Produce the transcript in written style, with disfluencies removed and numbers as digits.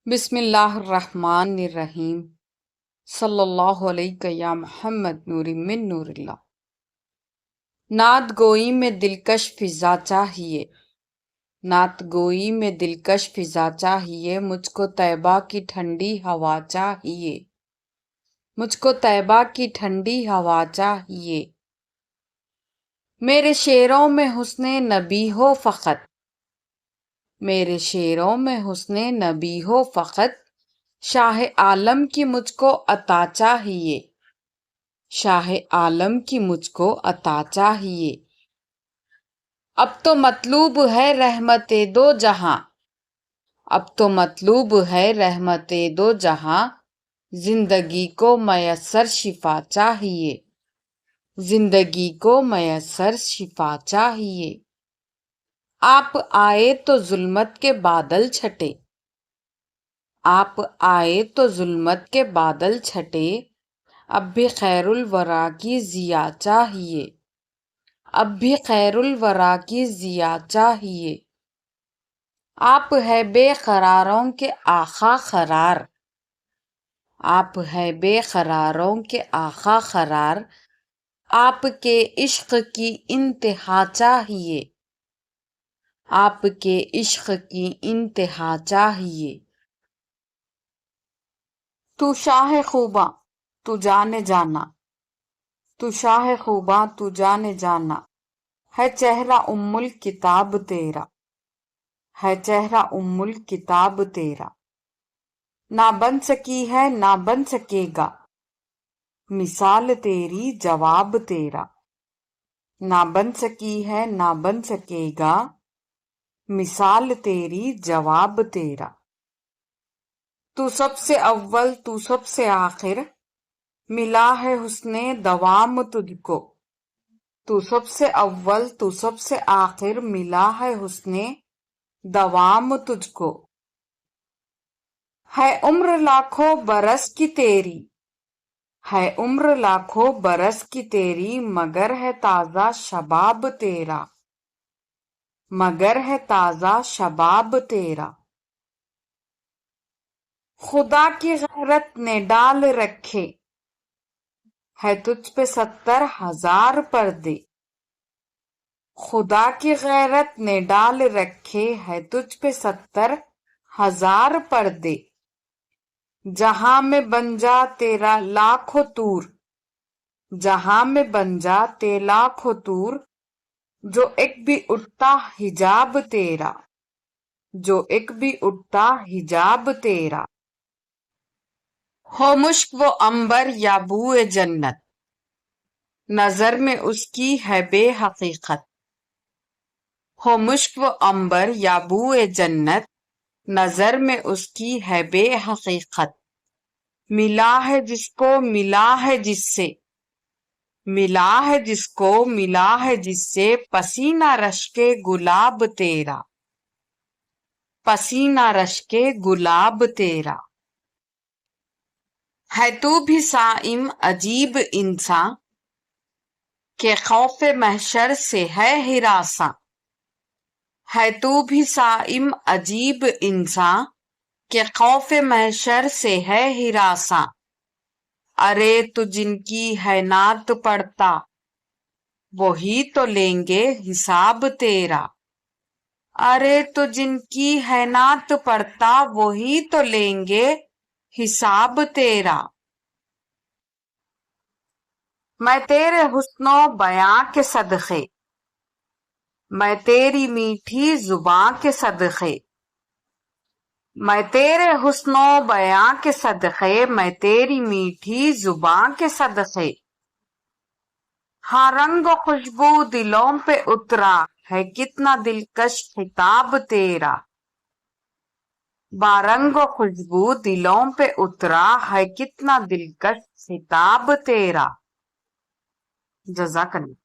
بسم اللہ الرحمن الرحیم صلی اللہ علیہ یا محمد نور من نور اللہ۔ نعت گوئی میں دلکش فضا چاہیے، نعت گوئی میں دلکش فضا چاہیے، مجھ کو طیبہ کی ٹھنڈی ہوا چاہیے، مجھ کو طیبہ کی ٹھنڈی ہوا چاہیے۔ میرے شعروں میں حسن نبی ہو فقط، میرے شعروں میں حسن نبی ہو فقط، شاہ عالم کی مجھ کو عطا چاہیے، شاہ عالم کی مجھ کو عطا چاہیے۔ اب تو مطلوب ہے رحمت دو جہاں، اب تو مطلوب ہے رحمت دو جہاں، زندگی کو میسر شفا چاہیے، زندگی کو میسر شفا چاہیے۔ آپ آئے تو ظلمت کے بادل چھٹے، آپ آئے تو ظلمت کے بادل چھٹے، اب بھی خیر الورا کی ضیا چاہیے، اب بھی خیر الورا کی ضیا چاہیے۔ آپ ہے بے قراروں کے آقا قرار، آپ ہے بے قراروں کے آقا قرار، آپ کے عشق کی انتہا چاہیے، آپ کے عشق کی انتہا چاہیے۔ تو شاہ خوباں تو جانے جانا، تو شاہ خوباں تو جانے جانا، ہے چہرہ ام الکتاب تیرا، ہے چہرہ ام الکتاب تیرا۔ نہ بن سکی ہے نہ بن سکے گا، مثال تیری جواب تیرا، نہ بن سکی ہے نہ بن سکے گا، مثال تیری جواب تیرا۔ تو سب سے اول تو سب سے آخر، ملا ہے حسن دوام تجھ کو، تو سب سے اول تو سب سے آخر، ملا ہے حسن دوام تجھ کو۔ ہے عمر لاکھوں برس کی تیری، ہے عمر لاکھوں برس کی تیری، مگر ہے تازہ شباب تیرا، مگر ہے تازہ شباب تیرا۔ خدا کی غیرت نے ڈال رکھے، ہے تجھ پہ 70,000 پردے، خدا کی غیرت نے ڈال رکھے، ہے تجھ پہ 70,000 پردے۔ جہاں میں بن جا تیرا لاکھوں طور، جہاں میں بن جا تیرا لاکھوں طور، جو ایک بھی اٹھتا حجاب تیرا، جو ایک بھی اٹھتا حجاب تیرا۔ ہو مشک و عنبر یا بوئے جنت، نظر میں اس کی ہے بے حقیقت، ہو مشک و عنبر یا بوئے جنت، نظر میں اس کی ہے بے حقیقت۔ ملا ہے جس کو ملا ہے جس سے، ملا ہے جس کو ملا ہے جس سے، پسینہ رش کے گلاب تیرا، پسینہ رش کے گلاب تیرا۔ ہے تو بھی صائم عجیب انساں، کہ خوف محشر سے ہے ہراساں، ہے تو بھی صائم عجیب انساں، کہ خوف محشر سے ہے ہراساں۔ ارے تو جن کی ہے نعت پڑھتا، وہی تو لیں گے حساب تیرا، ارے تو جن کی ہے نعت پڑھتا، وہی تو لیں گے حساب تیرا۔ میں تیرے حسن و بیاں کے صدقے، میں تیری میٹھی زباں کے صدقے، میں تیرے حسن و بیاں کے صدقے، میں تیری میٹھی زباں کے صدقے۔ ہاں رنگ و خوشبو دلوں پہ اترا، ہے کتنا دلکش خطاب تیرا، بارنگ و خوشبو دلوں پہ اترا، ہے کتنا دلکش خطاب تیرا۔ جزاک اللہ۔